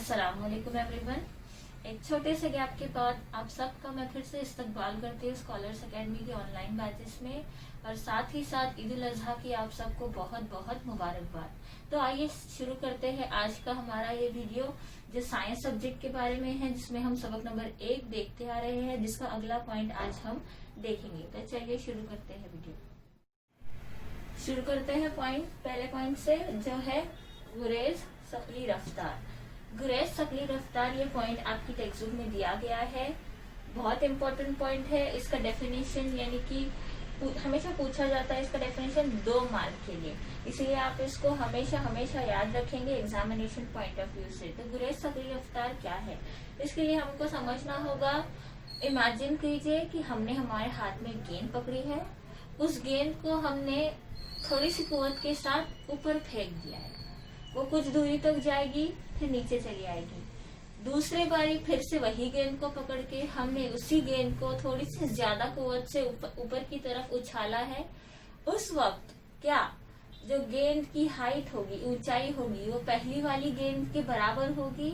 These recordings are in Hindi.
अस्सलाम वालेकुम एवरीवन। एक छोटे से गैप के बाद आप सबका मैं फिर से इस्तकबाल करती हूँ स्कॉलर्स एकेडमी के ऑनलाइन बैचेस में, और साथ ही साथ ईद उल अजहा की आप सबको बहुत बहुत मुबारकबाद। तो आइए शुरू करते हैं आज का हमारा ये वीडियो जो साइंस सब्जेक्ट के बारे में है, जिसमें हम सबक नंबर 1 देखते आ रहे हैं, जिसका अगला पॉइंट आज हम देखेंगे। तो चलिए शुरू करते हैं वीडियो। शुरू करते हैं पहले पॉइंट से, जो है गुरेज सकली रफ्तार। गुरेज सकली रफ्तार ये पॉइंट आपकी टेक्स्ट बुक में दिया गया है, बहुत इंपॉर्टेंट पॉइंट है। इसका डेफिनेशन यानी कि हमेशा पूछा जाता है इसका डेफिनेशन 2 मार्क के लिए, इसलिए आप इसको हमेशा हमेशा याद रखेंगे एग्जामिनेशन पॉइंट ऑफ व्यू से। तो गुरेज सकली रफ्तार क्या है, इसके लिए हमको समझना होगा। इमेजिन कीजिए कि हमने हमारे हाथ में गेंद पकड़ी है, उस गेंद को हमने थोड़ी सी कुव्वत के साथ ऊपर फेंक दिया है। वो कुछ दूरी तक जाएगी, फिर नीचे चली आएगी। दूसरी बारी फिर से वही गेंद को पकड़ के हमने उसी गेंद को थोड़ी सी ज्यादा कुव्वत से ऊपर की तरफ उछाला है। उस वक्त क्या जो गेंद की हाइट होगी, ऊंचाई होगी, वो पहली वाली गेंद के बराबर होगी?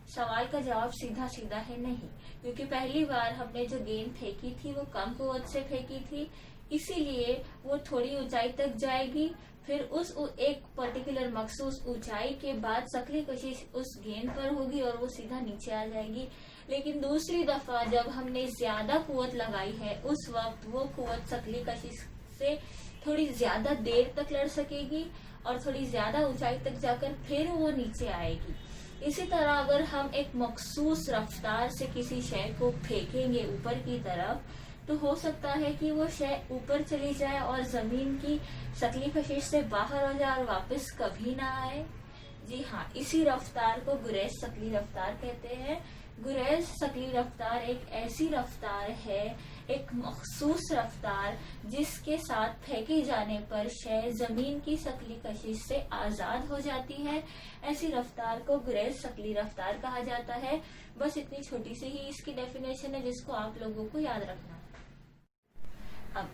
सवाल का जवाब सीधा सीधा है नहीं, क्योंकि पहली बार हमने जो गेंद फेंकी थी वो कम कुव्वत से फेंकी थी, इसीलिए वो थोड़ी ऊंचाई तक जाएगी। फिर उस एक पर्टिकुलर मखसूस ऊंचाई के बाद सकली कशिश उस गेंद पर होगी और वो सीधा नीचे आ जाएगी। लेकिन दूसरी दफा जब हमने ज्यादा कुव्वत लगाई है, उस वक्त वो कुव्वत सकली कशिश से थोड़ी ज्यादा देर तक लड़ सकेगी और थोड़ी ज्यादा ऊंचाई तक जाकर फिर वो नीचे आएगी। इसी तरह अगर हम एक मखसूस रफ्तार से किसी शय को फेंकेंगे ऊपर की तरफ, तो हो सकता है कि वो शय ऊपर चली जाए और जमीन की सकली कशिश से बाहर हो जाए और वापस कभी ना आए। जी हाँ, इसी रफ्तार को गुरेज सकली रफ्तार कहते हैं। गुरेज सकली रफ्तार एक ऐसी रफ्तार है, एक मखसूस रफ्तार, जिसके साथ फेंके जाने पर शय जमीन की सकली कशिश से आजाद हो जाती है। ऐसी रफ्तार को गुरेज सकली रफ्तार कहा जाता है। बस इतनी छोटी सी ही इसकी डेफिनेशन है, जिसको आप लोगों को याद रखना। अब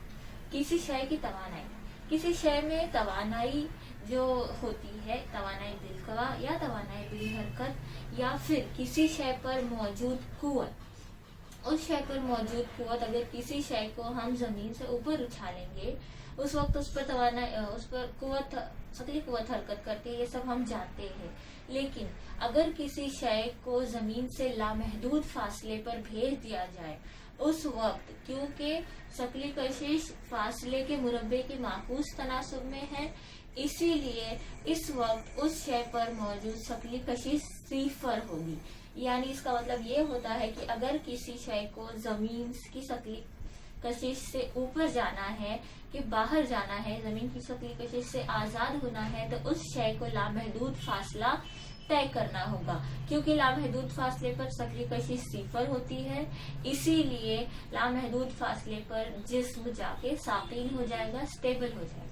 किसी शय की तवानाई, किसी शय में तवानाई जो होती है, तवानाई बिलकवा या तवानाई बिल हरकत, या फिर किसी शय पर मौजूद कुव्वत, उस शय पर मौजूद कुव्वत अगर किसी शय को हम जमीन से ऊपर उछालेंगे, उस वक्त उस पर तवानाई, उस पर कुव्वत, सकली कुव्वत हरकत करती है, ये सब हम जानते हैं। लेकिन अगर किसी शय को जमीन से लामहदूद फासले पर भेज दिया जाए, उस वक्त क्योंकि सकली कशिश फासले के मुरब्बे के माकूस तनासुब में है, इसीलिए इस वक्त उस शय पर मौजूद सकली कशिश 0 होगी। यानी इसका मतलब ये होता है कि अगर किसी शय को जमीन की सकली कशिश से ऊपर जाना है कि बाहर जाना है, जमीन की सकली कशिश से आजाद होना है, तो उस शय को लामहदूद फासला तय करना होगा। क्योंकि लामहदूद फासले पर सकली कशिश 0 होती है, इसीलिए लामहदूद फासले पर जिस्म जाके साकीन हो जाएगा, स्टेबल हो जाएगा।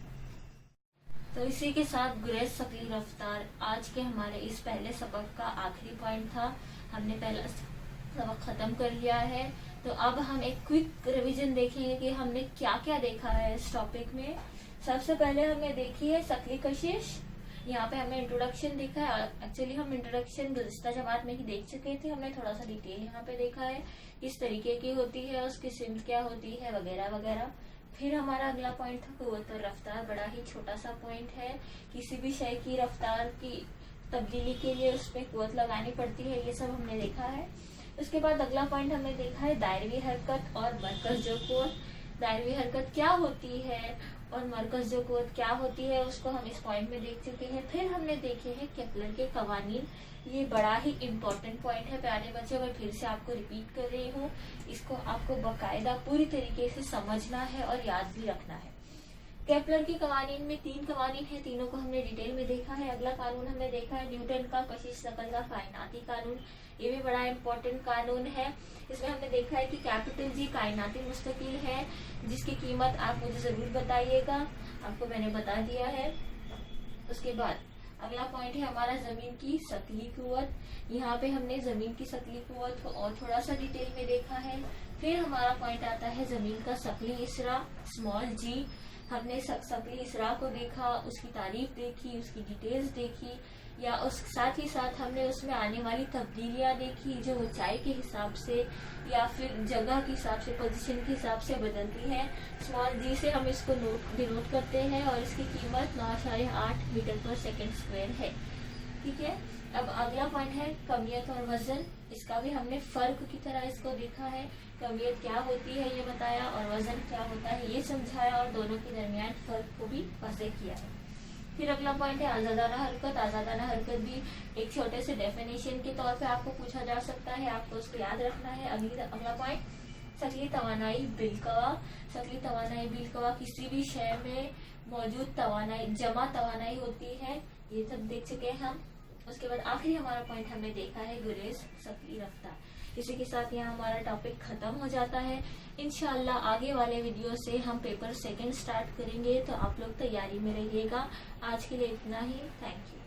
तो इसी के साथ गुरेज सकली रफ्तार आज के हमारे इस पहले सबक का आखिरी पॉइंट था। हमने पहला सबक खत्म कर लिया है, तो अब हम एक क्विक रिवीजन देखेंगे कि हमने क्या क्या देखा है इस टॉपिक में। सबसे पहले हमने देखी है सकली कशिश। यहाँ पे हमने इंट्रोडक्शन देखा है, एक्चुअली हम इंट्रोडक्शन गुज़िश्ता जमात में ही देख चुके थे। हमने थोड़ा सा डिटेल यहाँ पे देखा है, किस तरीके की होती है, उसकी सिम्त क्या होती है, वगैरह वगैरह। फिर हमारा अगला पॉइंट था कुव्वत और रफ्तार। बड़ा ही छोटा सा पॉइंट है, किसी भी शय की रफ्तार की तब्दीली के लिए उसमें कुव्वत लगानी पड़ती है, ये सब हमने देखा है। उसके बाद अगला पॉइंट हमने देखा है दायरवी हरकत और मरकज जो कुव्वत। दायरवी हरकत क्या होती है और मरकज जो कुव्वत क्या होती है, उसको हम इस पॉइंट में देख चुके हैं। फिर हमने देखे हैं केपलर के कवानीन। ये बड़ा ही इम्पोर्टेंट पॉइंट है प्यारे बच्चों, मैं फिर से आपको रिपीट कर रही हूँ। इसको आपको बाकायदा पूरी तरीके से समझना है और याद भी रखना है। केपलर की कवानीन में 3 कवानीन है, तीनों को हमने डिटेल में देखा है। अगला कानून हमने देखा है न्यूटन का कशिश शकल का कायनाती कानून। ये भी बड़ा इम्पोर्टेंट कानून है। इसमें हमने देखा है कि कैपिटल जी कायनाती मुस्तकिल है, जिसकी कीमत आप मुझे जरूर बताइएगा, आपको मैंने बता दिया है। उसके बाद अगला पॉइंट है हमारा जमीन की सकली कुव्वत। यहाँ पे हमने जमीन की सकली कुव्वत को और थोड़ा सा डिटेल में देखा है। फिर हमारा पॉइंट आता है जमीन का सकली इसरा, स्मॉल जी। हमने सकली इसरा को देखा, उसकी तारीफ देखी, उसकी डिटेल्स देखी। या उस साथ ही साथ हमने उसमें आने वाली तब्दीलियां देखी जो ऊंचाई के हिसाब से या फिर जगह के हिसाब से, पोजीशन के हिसाब से बदलती है। स्मॉल जी से हम इसको डिनोट करते हैं और इसकी कीमत 9.8 मीटर पर सेकेंड स्क्वायर है। ठीक है, अब अगला पॉइंट है कमियत और वजन। इसका भी हमने फर्क की तरह इसको देखा है, कमियत क्या होती है ये बताया और वजन क्या होता है ये समझाया और दोनों के दरमियान फर्क को भी वाज़ेह किया है। फिर अगला पॉइंट है आज़ादाना हरकत। आज़ादाना हरकत भी एक छोटे से डेफिनेशन के तौर पे आपको पूछा जा सकता है, आपको उसको याद रखना है। अगला पॉइंट शक्ली तवानाई बिलकवा। शक्ली तवानाई बिलकवा किसी भी शय में मौजूद तवानाई, जमा तवानाई होती है, ये सब देख चुके हैं हम। उसके बाद आखिरी हमारा पॉइंट हमने देखा है गुरेज, शक्ली रफ्तार। इसी के साथ यहाँ हमारा टॉपिक खत्म हो जाता है। इंशाल्लाह आगे वाले वीडियो से हम पेपर सेकंड स्टार्ट करेंगे, तो आप लोग तैयारी में रहिएगा। आज के लिए इतना ही, थैंक यू।